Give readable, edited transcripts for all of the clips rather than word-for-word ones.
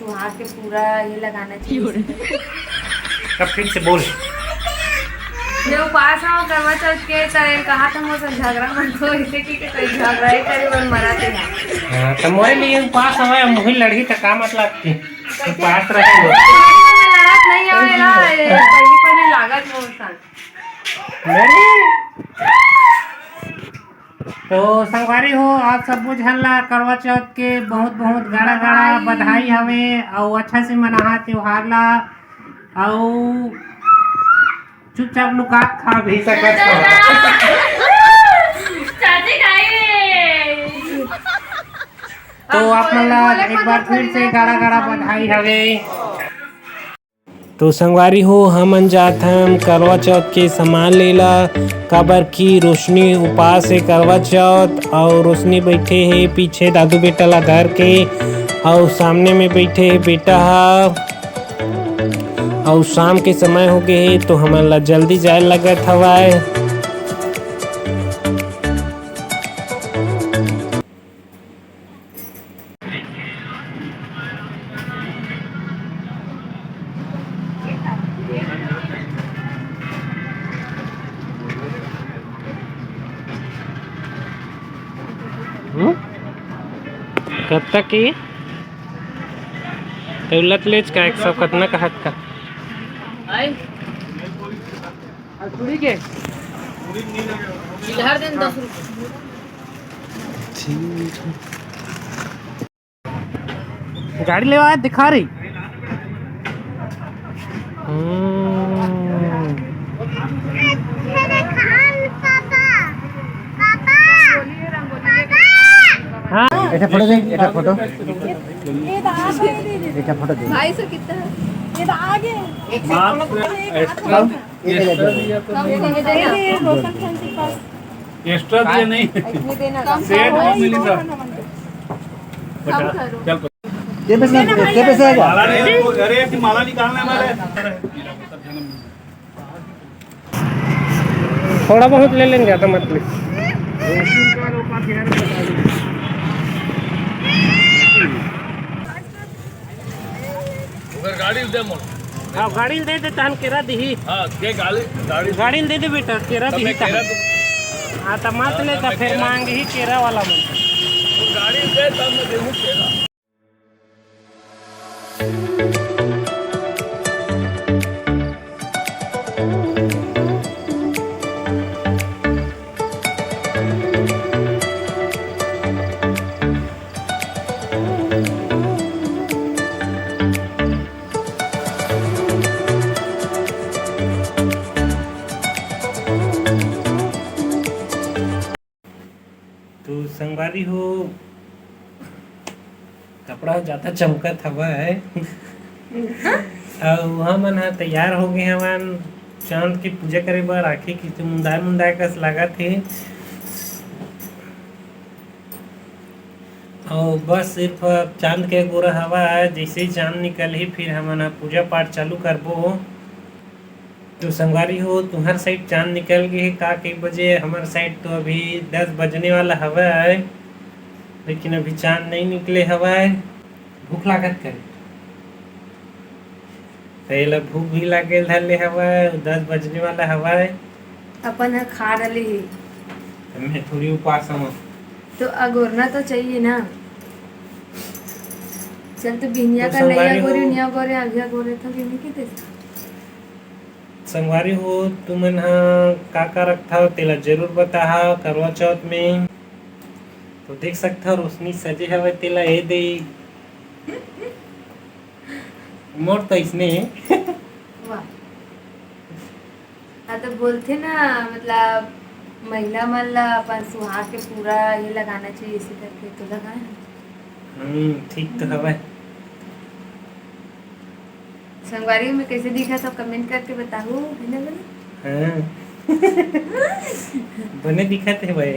सुहाग के पूरा ये लगाना चाहिए। अब फिर से बोल। मैं उपास हूँ करवा चौथ के तरह कहा था मुझसे झगड़ा मत हो इसे कि कोई झगड़ा ही करे मन मराते हैं। तो मोरे लिए उपास हवे मुही लड़की का का मतलब थी उपास रहे में लड़त नहीं आवेला पहली लागत मोर तो संगवारी हो आप सब बुझला करवा चौथ के बहुत बहुत गाड़ा गाड़ा बधाई हवे और अच्छा से मनाहा त्योहार ला और चुपचाप लुका खा भी सकत तो आप मतलब एक बार फिर से गाड़ा गाड़ा बधाई हवे। तो संगवारी हो हमन जात हम करवा चौथ के सामान लेला काबर की रोशनी उपास है करवा चौथ और रोशनी बैठे है पीछे दादू बेटा ला धर के और सामने में बैठे है बेटा और शाम के समय हो गए है तो हमन ला जल्दी जाए लगत हवाए। कब तक की दौलत लेच का 100 कितना का हक का पूरी के हर दिन 10 रुपए गाड़ी ले आया दिखा रही। हाँ ऐसा फोटो दे ऐसा फोटो ऐसा फोटो दे भाई से कितना ये तो आगे एक एक्स्ट्रा दिए नहीं सेट मिली सर चल ये पैसे आएगा माला नहीं अरे कि माला निकालना है हमारे थोड़ा बहुत ले लेंगे तो मत ले। गाड़ी दे मोर हाँ गाड़ी दे दे तहन केरा दी। हां के गाड़ी दे दे बेटा केरा दी हाँ तो मत ले तो फिर मांग ही केरा वाला मन गाड़ी दे तब मैं देहूं केरा। तो संगवारी हो कपड़ा ज़्यादा चमकत हवा है और वहाँ मन तैयार हो गए हवन चांद की पूजा करे बर राखी की तो मुंडाए कस लागत है और बस सिर्फ चांद के गोरा हवा है जैसे ही चांद निकल ही फिर हमन पूजा पाठ चालू करबो। तो संगवारी हो तुम्हार साइड चांद निकल गए का कई बजे हमारे साइड तो अभी 10 बजने वाला हवा है लेकिन अभी चांद नहीं निकले हवा है। भूख लागत करे पहले भूख भी लागे धरले हवा है 10 बजने वाला हवा है अपन खा रही मैं थोड़ी उपास हूँ तो अगोरना तो चाहिए ना। चल तो बिनिया तो का नया संगवारी गोरे हो- निया गोरे आगे गोरे तो बिनी के दे संगवारी हो तुमन का रखता हो तेला जरूर बता करवा चौथ में तो देख सकता हो रोशनी सजे हवे तेला ए दे मोर तो इसने वाह हाँ तो बोलते ना मतलब महिला मन ला अपन सुहाग के पूरा ये लगाना चाहिए इसी करके तो लगाए ठीक तो हवे। संगवारी में कैसे दिखा सब कमेंट करके बताओ है ना बने हाँ बने दिखत है भाई।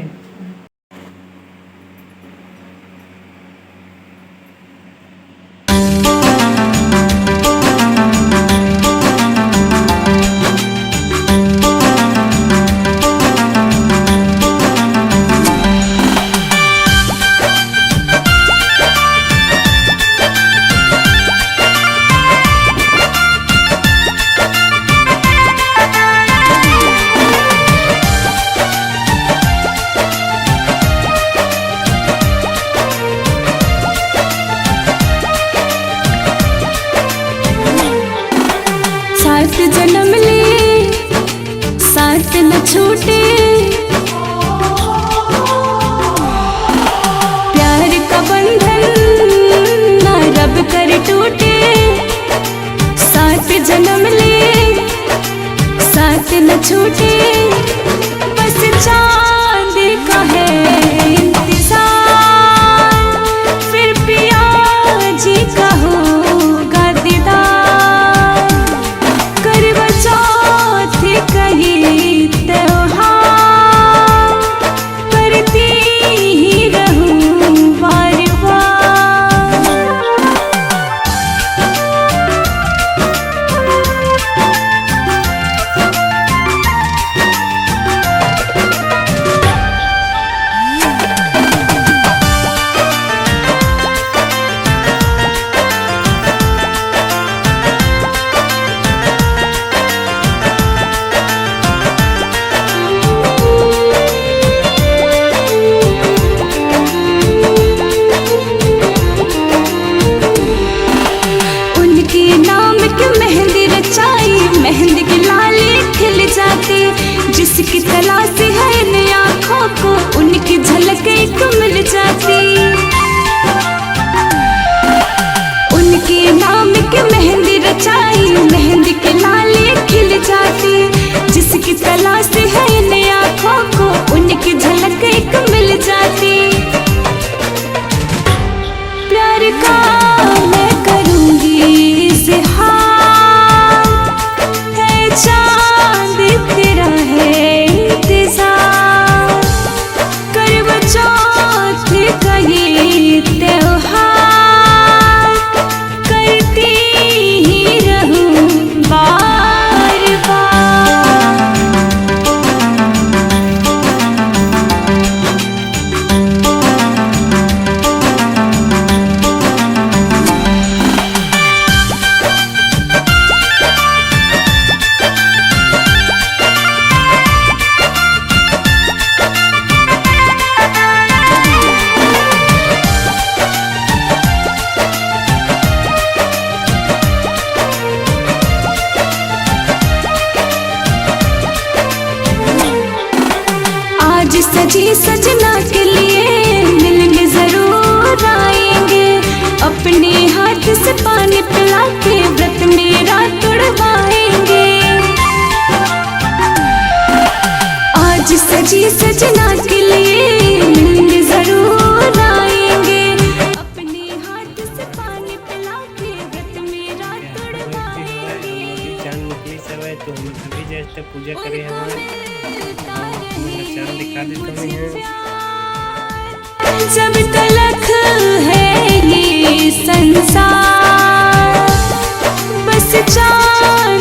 छूटे बस चांद का है इंतजार, फिर पिया जी का होगा दीदार। करवा चौथ कहीं त्योहार करती ही रहूं बार बार। उनके नाम की मेहंदी रचाई, मेहंदी की लाली खिल जाती। जिसकी तलाश है इन आँखों को उनकी झलक एक मिल जाती। उनके नाम की मेहंदी रचाई, मेहंदी की लाली खिल जाती। जिसकी तलाश है इन आँखों को उनकी झलक एक मिल जाती। प्यार का मैं करूंगी इज़हार, है चांद तेरा है इंतजार। करवा चौथ का ये त्योहार करती ही रहूं बार बार। आज सजी सजना के लिए मिलने जरूर आएंगे। अपने हाथ से पानी पिला के व्रत मेरा तोड़वाएंगे। आज सजी सजना के लिए मिलने जरूर आएंगे। अपने हाथ से पानी पिला के व्रत मेरा तोड़वाएंगे। चांद निकली समय तो हम सभी जैसे पूजा करें हमारे चांद दिखा देते हैं। जब तलक है ये संसार बस चांद